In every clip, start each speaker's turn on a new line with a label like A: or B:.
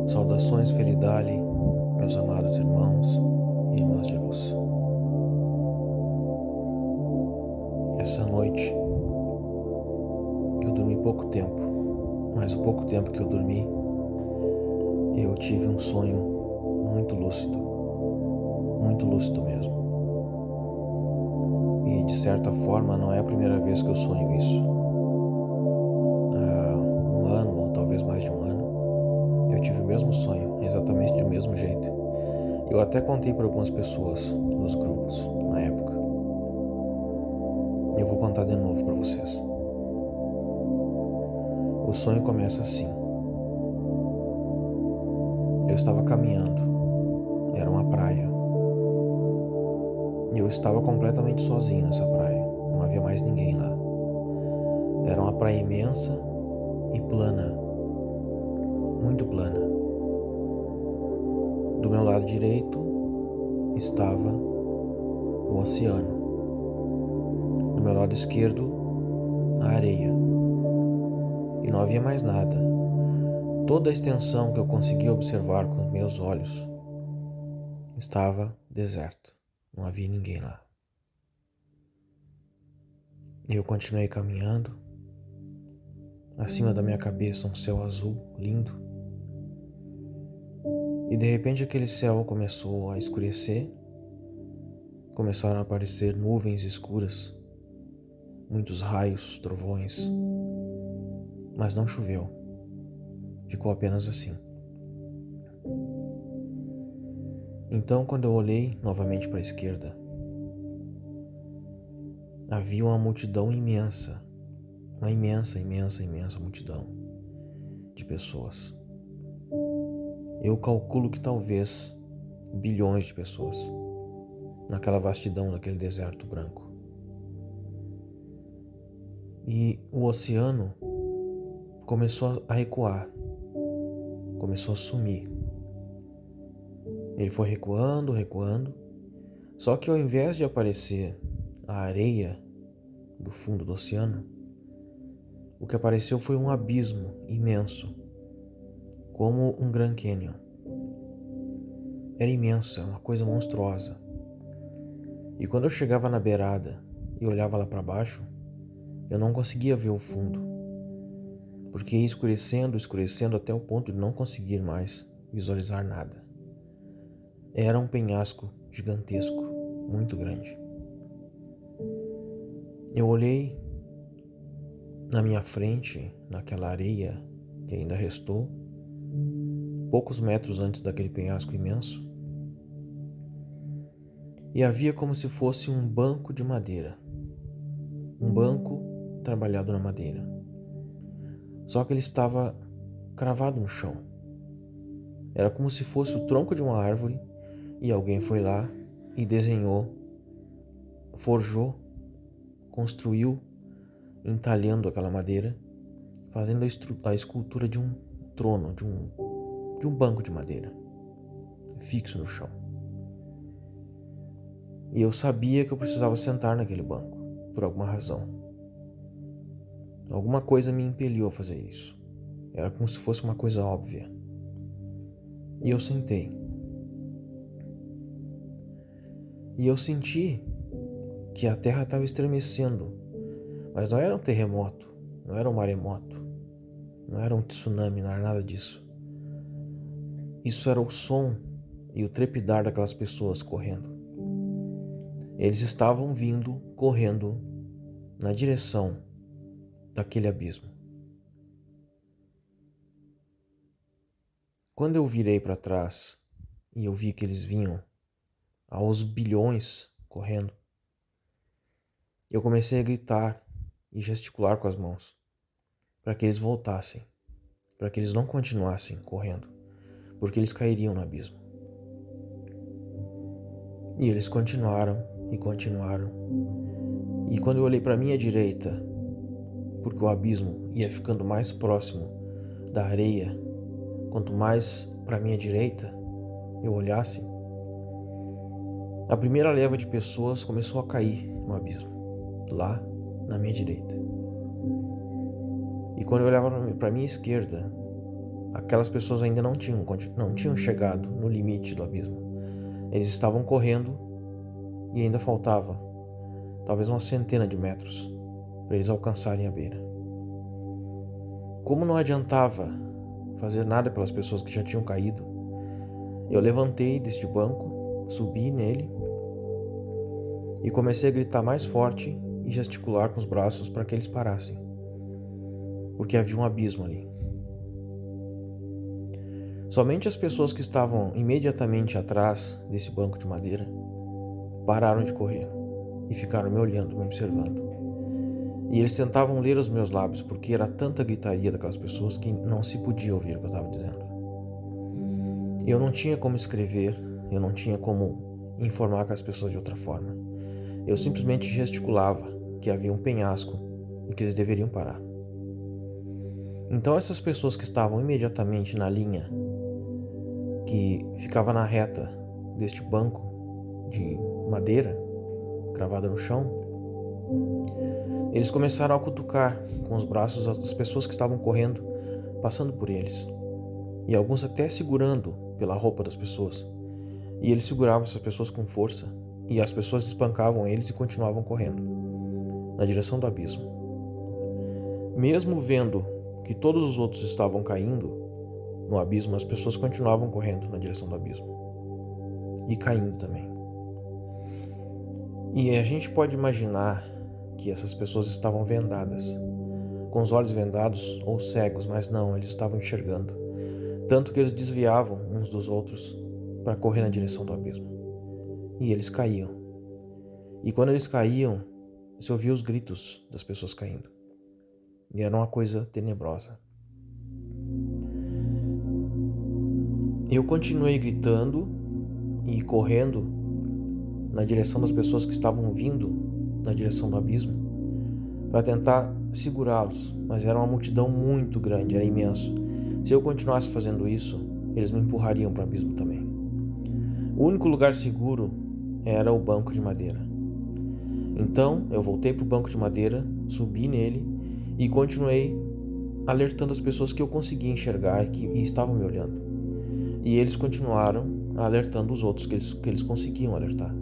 A: Saudações Felidale, meus amados irmãos e irmãs de luz. Essa noite eu dormi pouco tempo, mas o pouco tempo que eu dormi, eu tive um sonho muito lúcido mesmo. E de certa forma não é a primeira vez que eu sonho isso. Há um ano, ou talvez mais de um ano, eu tive o mesmo sonho, exatamente do mesmo jeito. Eu até contei para algumas pessoas nos grupos na época. Eu vou contar de novo para vocês. O sonho começa assim. Eu estava caminhando, era uma praia. E eu estava completamente sozinho nessa praia, não havia mais ninguém lá. Era uma praia imensa e plana, muito plana. Do meu lado direito estava o oceano. Do meu lado esquerdo, a areia. E não havia mais nada. Toda a extensão que eu conseguia observar com os meus olhos estava deserto. Não havia ninguém lá. E eu continuei caminhando. Acima da minha cabeça um céu azul, lindo. E de repente aquele céu começou a escurecer. Começaram a aparecer nuvens escuras. Muitos raios, trovões. Mas não choveu. Ficou apenas assim. Então, quando eu olhei novamente para a esquerda, havia uma multidão imensa, uma imensa multidão de pessoas. Eu calculo que talvez bilhões de pessoas naquela vastidão daquele deserto branco. E o oceano começou a recuar, começou a sumir. Ele foi recuando, só que ao invés de aparecer a areia do fundo do oceano, o que apareceu foi um abismo imenso, como um Grand Canyon. Era imenso, uma coisa monstruosa. E quando eu chegava na beirada e olhava lá para baixo, eu não conseguia ver o fundo, porque ia escurecendo até o ponto de não conseguir mais visualizar nada. Era um penhasco gigantesco, muito grande. Eu olhei na minha frente, naquela areia que ainda restou, poucos metros antes daquele penhasco imenso, e havia como se fosse um banco de madeira, um banco trabalhado na madeira. Só que ele estava cravado no chão. Era como se fosse o tronco de uma árvore e alguém foi lá e desenhou, forjou, construiu, entalhando aquela madeira, fazendo a escultura de um trono, de um banco de madeira, fixo no chão. E eu sabia que eu precisava sentar naquele banco, por alguma razão. Alguma coisa me impeliu a fazer isso. Era como se fosse uma coisa óbvia. E eu sentei. E eu senti que a terra estava estremecendo. Mas não era um terremoto, não era um maremoto, não era um tsunami, não era nada disso. Isso era o som e o trepidar daquelas pessoas correndo. Eles estavam vindo, correndo, na direção daquele abismo. Quando eu virei para trás e eu vi que eles vinham aos bilhões correndo, eu comecei a gritar e gesticular com as mãos para que eles voltassem, para que eles não continuassem correndo, porque eles cairiam no abismo. E eles continuaram e continuaram. E quando eu olhei para minha direita, porque o abismo ia ficando mais próximo da areia, quanto mais para minha direita eu olhasse, a primeira leva de pessoas começou a cair no abismo, lá na minha direita. E quando eu olhava para minha esquerda, aquelas pessoas ainda não tinham chegado no limite do abismo. Eles estavam correndo e ainda faltava talvez uma centena de metros para eles alcançarem a beira. Como não adiantava fazer nada pelas pessoas que já tinham caído, eu levantei deste banco, subi nele e comecei a gritar mais forte e gesticular com os braços para que eles parassem, porque havia um abismo ali. Somente as pessoas que estavam imediatamente atrás desse banco de madeira pararam de correr e ficaram me olhando, me observando. E eles tentavam ler os meus lábios, porque era tanta gritaria daquelas pessoas que não se podia ouvir o que eu estava dizendo. Eu não tinha como escrever, eu não tinha como informar aquelas pessoas de outra forma. Eu simplesmente gesticulava que havia um penhasco e que eles deveriam parar. Então essas pessoas que estavam imediatamente na linha que ficava na reta deste banco de madeira cravada no chão, eles começaram a cutucar com os braços as pessoas que estavam correndo, passando por eles, e alguns até segurando pela roupa das pessoas. E eles seguravam essas pessoas com força, e as pessoas espancavam eles e continuavam correndo na direção do abismo. Mesmo vendo que todos os outros estavam caindo no abismo, as pessoas continuavam correndo na direção do abismo e caindo também. E a gente pode imaginar que essas pessoas estavam vendadas, com os olhos vendados ou cegos, mas não, eles estavam enxergando, tanto que eles desviavam uns dos outros para correr na direção do abismo. E eles caíam. E quando eles caíam, se ouvia os gritos das pessoas caindo. E era uma coisa tenebrosa. Eu continuei gritando e correndo na direção das pessoas que estavam vindo na direção do abismo para tentar segurá-los, mas era uma multidão muito grande, era imenso. Se eu continuasse fazendo isso, eles me empurrariam para o abismo também. O único lugar seguro era o banco de madeira. Então eu voltei para o banco de madeira, subi nele e continuei alertando as pessoas que eu conseguia enxergar e estavam me olhando. E eles continuaram alertando os outros que eles conseguiam alertar.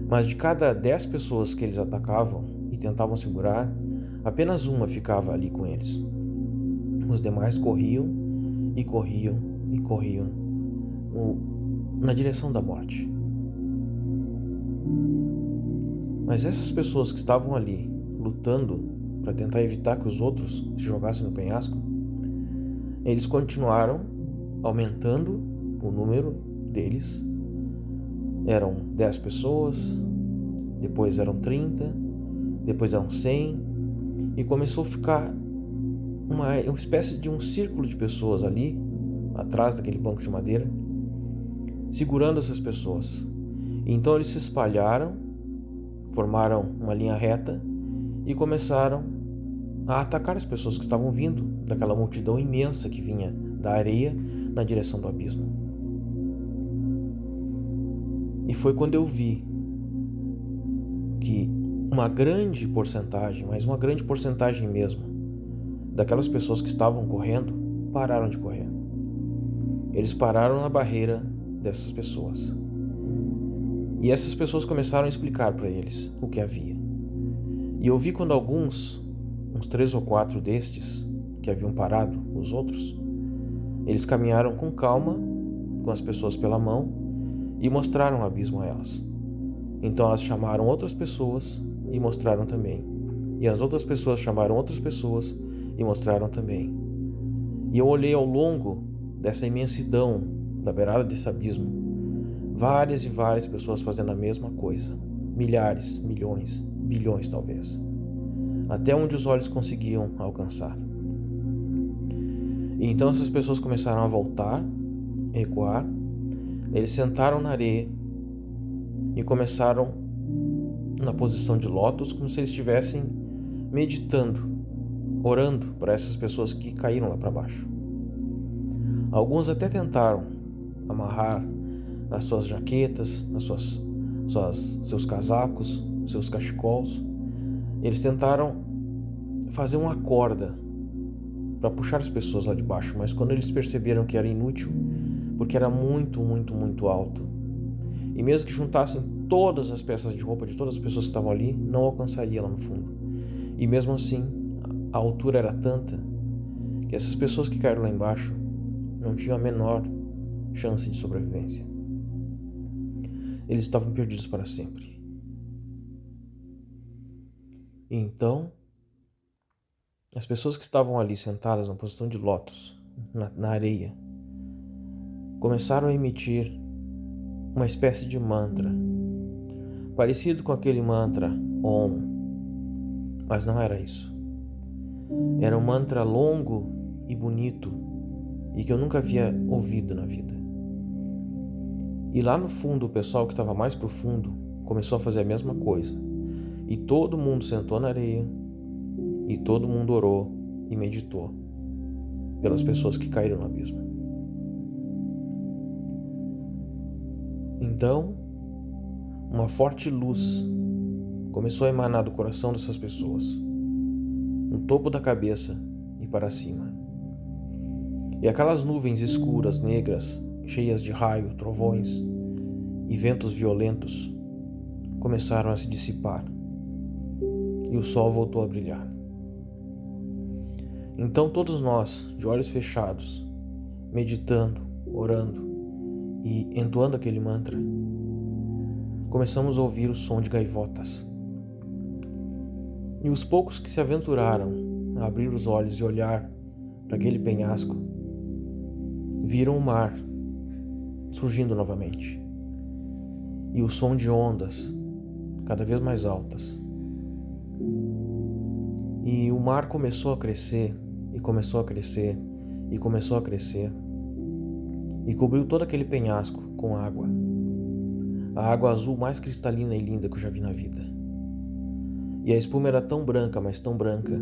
A: Mas de cada 10 pessoas que eles atacavam e tentavam segurar, apenas uma ficava ali com eles. Os demais corriam e corriam e corriam na direção da morte. Mas essas pessoas que estavam ali lutando para tentar evitar que os outros se jogassem no penhasco, eles continuaram aumentando o número deles. Eram 10 pessoas, depois eram 30, depois eram 100, e começou a ficar uma espécie de um círculo de pessoas ali, atrás daquele banco de madeira, segurando essas pessoas. Então eles se espalharam, formaram uma linha reta e começaram a atacar as pessoas que estavam vindo daquela multidão imensa que vinha da areia na direção do abismo. E foi quando eu vi que uma grande porcentagem, mas uma grande porcentagem mesmo, daquelas pessoas que estavam correndo, pararam de correr. Eles pararam na barreira dessas pessoas. E essas pessoas começaram a explicar para eles o que havia. E eu vi quando uns 3 ou 4 destes, que haviam parado os outros, eles caminharam com calma, com as pessoas pela mão, e mostraram o abismo a elas. Então elas chamaram outras pessoas e mostraram também. E as outras pessoas chamaram outras pessoas e mostraram também. E eu olhei ao longo dessa imensidão da beirada desse abismo, várias e várias pessoas fazendo a mesma coisa. Milhares, milhões, bilhões talvez. Até onde os olhos conseguiam alcançar. E então essas pessoas começaram a voltar recuar, eles sentaram na areia e começaram na posição de lótus, como se eles estivessem meditando, orando para essas pessoas que caíram lá para baixo. Alguns até tentaram amarrar as suas jaquetas, seus casacos, seus cachecols. Eles tentaram fazer uma corda para puxar as pessoas lá de baixo, mas quando eles perceberam que era inútil, porque era muito, muito, muito alto, e mesmo que juntassem todas as peças de roupa de todas as pessoas que estavam ali, não alcançaria lá no fundo. E mesmo assim, a altura era tanta que essas pessoas que caíram lá embaixo não tinham a menor chance de sobrevivência. Eles estavam perdidos para sempre. E então, as pessoas que estavam ali sentadas na posição de lótus, na areia, começaram a emitir uma espécie de mantra, parecido com aquele mantra Om, mas não era isso. Era um mantra longo e bonito e que eu nunca havia ouvido na vida. E lá no fundo, o pessoal que estava mais pro fundo começou a fazer a mesma coisa. E todo mundo sentou na areia e todo mundo orou e meditou pelas pessoas que caíram no abismo. Então, uma forte luz começou a emanar do coração dessas pessoas, no topo da cabeça e para cima. E aquelas nuvens escuras, negras, cheias de raio, trovões e ventos violentos, começaram a se dissipar e o sol voltou a brilhar. Então todos nós, de olhos fechados, meditando, orando e entoando aquele mantra, começamos a ouvir o som de gaivotas. E os poucos que se aventuraram a abrir os olhos e olhar para aquele penhasco, viram o mar surgindo novamente. E o som de ondas cada vez mais altas. E o mar começou a crescer, e começou a crescer, e começou a crescer, e cobriu todo aquele penhasco com água. A água azul mais cristalina e linda que eu já vi na vida. E a espuma era tão branca, mas tão branca,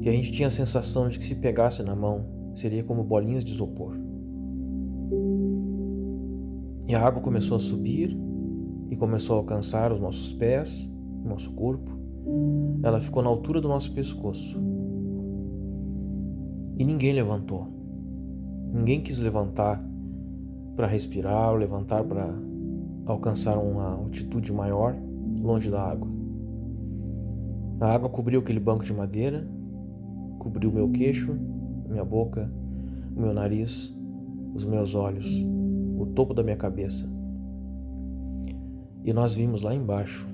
A: que a gente tinha a sensação de que se pegasse na mão, seria como bolinhas de isopor. E a água começou a subir e começou a alcançar os nossos pés, o nosso corpo. Ela ficou na altura do nosso pescoço. E ninguém levantou. Ninguém quis levantar para respirar ou levantar para alcançar uma altitude maior, longe da água. A água cobriu aquele banco de madeira, cobriu meu queixo, minha boca, o meu nariz, os meus olhos, o topo da minha cabeça. E nós vimos lá embaixo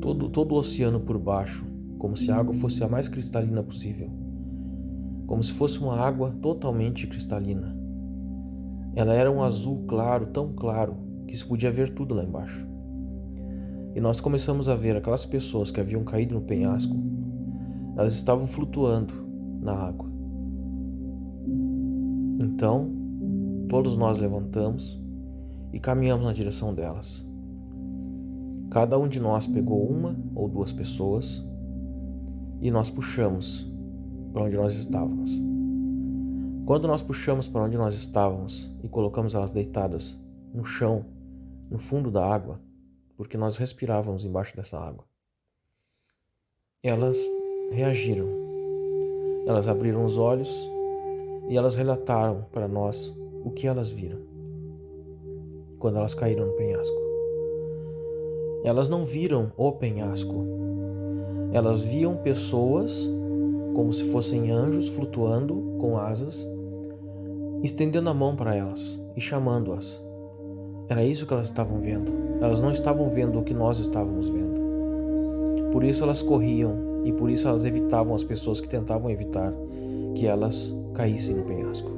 A: todo o oceano por baixo, como se a água fosse a mais cristalina possível, como se fosse uma água totalmente cristalina. Ela era um azul claro, tão claro, que se podia ver tudo lá embaixo. E nós começamos a ver aquelas pessoas que haviam caído no penhasco. Elas estavam flutuando na água. Então, todos nós levantamos e caminhamos na direção delas. Cada um de nós pegou uma ou duas pessoas e nós puxamos para onde nós estávamos. Quando nós puxamos para onde nós estávamos e colocamos elas deitadas no chão, no fundo da água, porque nós respirávamos embaixo dessa água, elas reagiram. Elas abriram os olhos e elas relataram para nós o que elas viram quando elas caíram no penhasco. Elas não viram o penhasco. Elas viam pessoas como se fossem anjos flutuando com asas, estendendo a mão para elas e chamando-as. Era isso que elas estavam vendo. Elas não estavam vendo o que nós estávamos vendo. Por isso elas corriam e por isso elas evitavam as pessoas que tentavam evitar que elas caíssem no penhasco.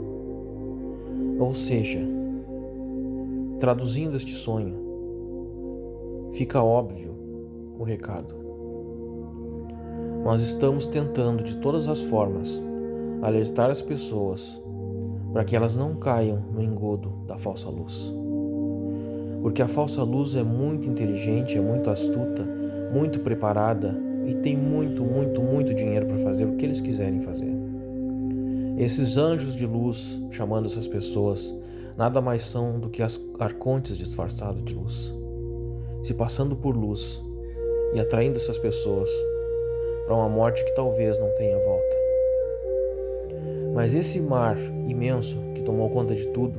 A: Ou seja, traduzindo este sonho, fica óbvio o recado. Nós estamos tentando de todas as formas alertar as pessoas para que elas não caiam no engodo da falsa luz. Porque a falsa luz é muito inteligente, é muito astuta, muito preparada e tem muito, muito, muito dinheiro para fazer o que eles quiserem fazer. Esses anjos de luz, chamando essas pessoas, nada mais são do que arcontes disfarçados de luz, se passando por luz e atraindo essas pessoas para uma morte que talvez não tenha volta. Mas esse mar imenso que tomou conta de tudo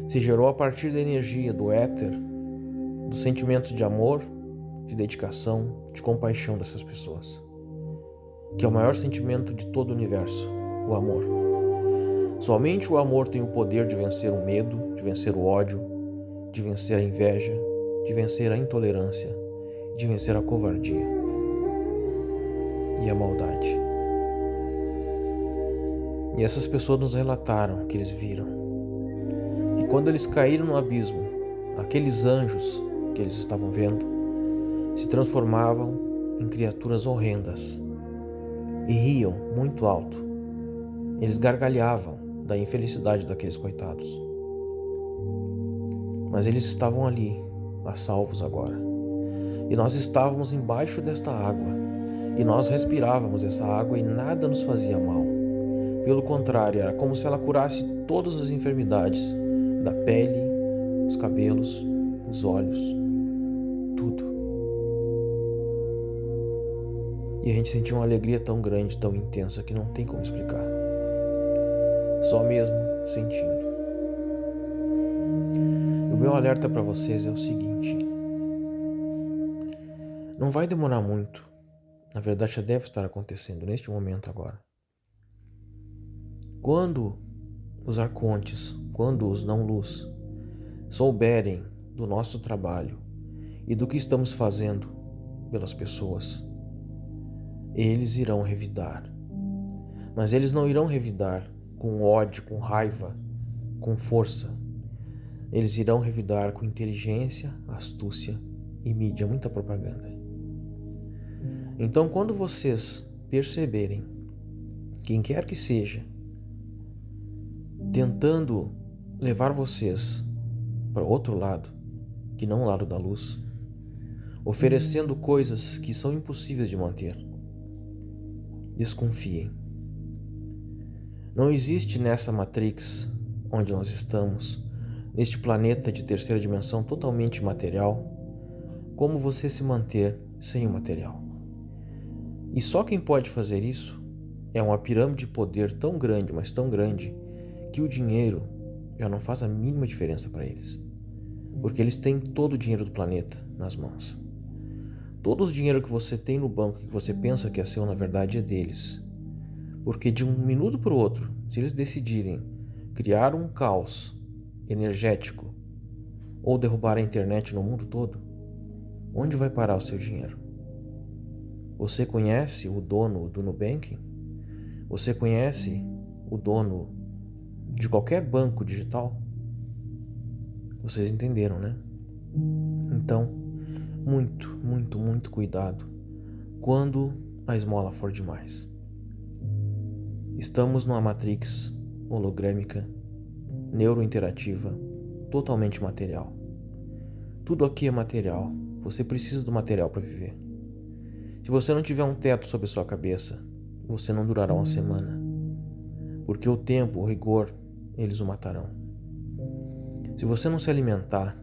A: se gerou a partir da energia do éter, do sentimento de amor, de dedicação, de compaixão dessas pessoas, que é o maior sentimento de todo o universo, o amor. Somente o amor tem o poder de vencer o medo, de vencer o ódio, de vencer a inveja, de vencer a intolerância, de vencer a covardia e a maldade. E essas pessoas nos relataram que eles viram. E quando eles caíram no abismo, aqueles anjos que eles estavam vendo se transformavam em criaturas horrendas e riam muito alto. Eles gargalhavam da infelicidade daqueles coitados. Mas eles estavam ali, a salvos agora. E nós estávamos embaixo desta água. E nós respirávamos essa água e nada nos fazia mal. Pelo contrário, era como se ela curasse todas as enfermidades da pele, os cabelos, os olhos, tudo. E a gente sentiu uma alegria tão grande, tão intensa, que não tem como explicar. Só mesmo sentindo. E o meu alerta para vocês é o seguinte: não vai demorar muito. Na verdade, já deve estar acontecendo neste momento agora. Quando os arcontes, quando os não-luz souberem do nosso trabalho e do que estamos fazendo pelas pessoas, eles irão revidar. Mas eles não irão revidar com ódio, com raiva, com força. Eles irão revidar com inteligência, astúcia e mídia, muita propaganda. Então, quando vocês perceberem, quem quer que seja, tentando levar vocês para outro lado, que não o lado da luz, oferecendo coisas que são impossíveis de manter, desconfiem. Não existe nessa Matrix onde nós estamos, neste planeta de terceira dimensão totalmente material, como você se manter sem o material. E só quem pode fazer isso é uma pirâmide de poder tão grande, mas tão grande, que o dinheiro já não faz a mínima diferença para eles. Porque eles têm todo o dinheiro do planeta nas mãos. Todo o dinheiro que você tem no banco, que você pensa que é seu, na verdade é deles. Porque de um minuto para o outro, se eles decidirem criar um caos energético ou derrubar a internet no mundo todo, onde vai parar o seu dinheiro? Você conhece o dono do Nubank? Você conhece o dono de qualquer banco digital? Vocês entenderam, né? Então, muito, muito, muito cuidado quando a esmola for demais. Estamos numa matrix hologrâmica, neurointerativa, totalmente material. Tudo aqui é material. Você precisa do material para viver. Se você não tiver um teto sobre sua cabeça, você não durará uma semana. Porque o tempo, o rigor, eles o matarão. Se você não se alimentar,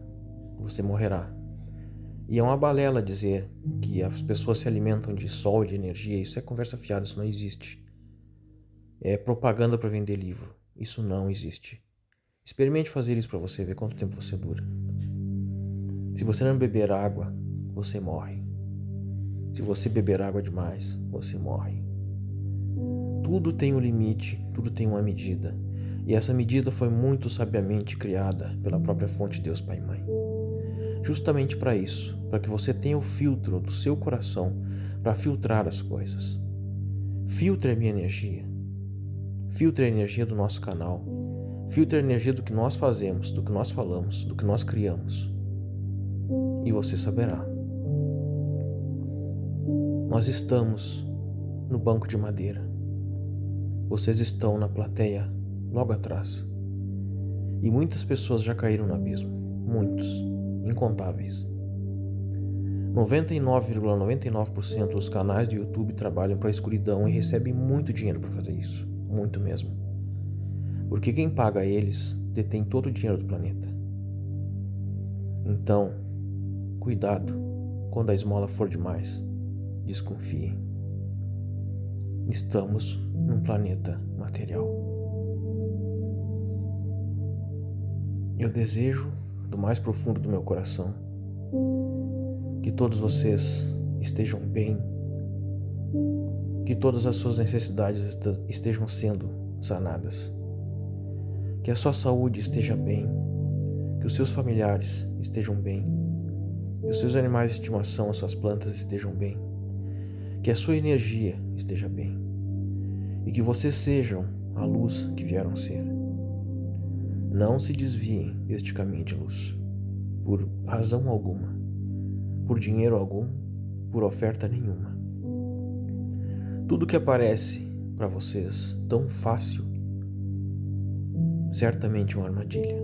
A: você morrerá. E é uma balela dizer que as pessoas se alimentam de sol e de energia. Isso é conversa fiada, isso não existe. É propaganda para vender livro. Isso não existe. Experimente fazer isso para você ver quanto tempo você dura. Se você não beber água, você morre. Se você beber água demais, você morre. Tudo tem um limite, tudo tem uma medida. E essa medida foi muito sabiamente criada pela própria fonte Deus Pai e Mãe. Justamente para isso, para que você tenha o filtro do seu coração para filtrar as coisas. Filtre a minha energia. Filtre a energia do nosso canal. Filtre a energia do que nós fazemos, do que nós falamos, do que nós criamos. E você saberá. Nós estamos no banco de madeira. Vocês estão na plateia logo atrás. E muitas pessoas já caíram no abismo. Muitos. Incontáveis. 99,99% dos canais do YouTube trabalham para a escuridão e recebem muito dinheiro para fazer isso. Muito mesmo. Porque quem paga eles detém todo o dinheiro do planeta. Então, cuidado. Quando a esmola for demais, desconfiem. Estamos num planeta material. Eu desejo, do mais profundo do meu coração, que todos vocês estejam bem, que todas as suas necessidades estejam sendo sanadas, que a sua saúde esteja bem, que os seus familiares estejam bem, que os seus animais de estimação, as suas plantas estejam bem, que a sua energia esteja bem e que vocês sejam a luz que vieram ser. Não se desviem deste caminho de luz, por razão alguma, por dinheiro algum, por oferta nenhuma. Tudo que aparece para vocês tão fácil, certamente é uma armadilha,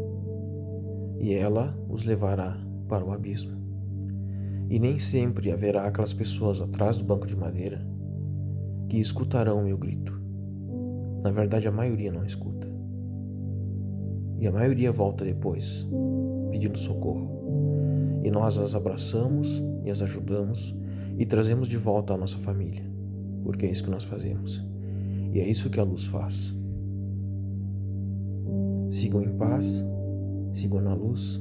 A: e ela os levará para o abismo. E nem sempre haverá aquelas pessoas atrás do banco de madeira que escutarão o meu grito. Na verdade, a maioria não escuta. E a maioria volta depois, pedindo socorro. E nós as abraçamos e as ajudamos e trazemos de volta à nossa família, porque é isso que nós fazemos. E é isso que a luz faz. Sigam em paz, sigam na luz,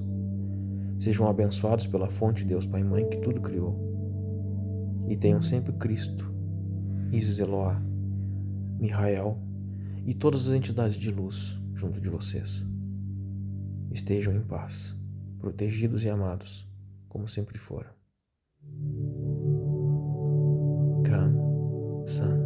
A: sejam abençoados pela fonte Deus Pai e Mãe que tudo criou. E tenham sempre Cristo, Isis Eloá, Mihael e todas as entidades de luz junto de vocês. Estejam em paz, protegidos e amados, como sempre foram. Kam San.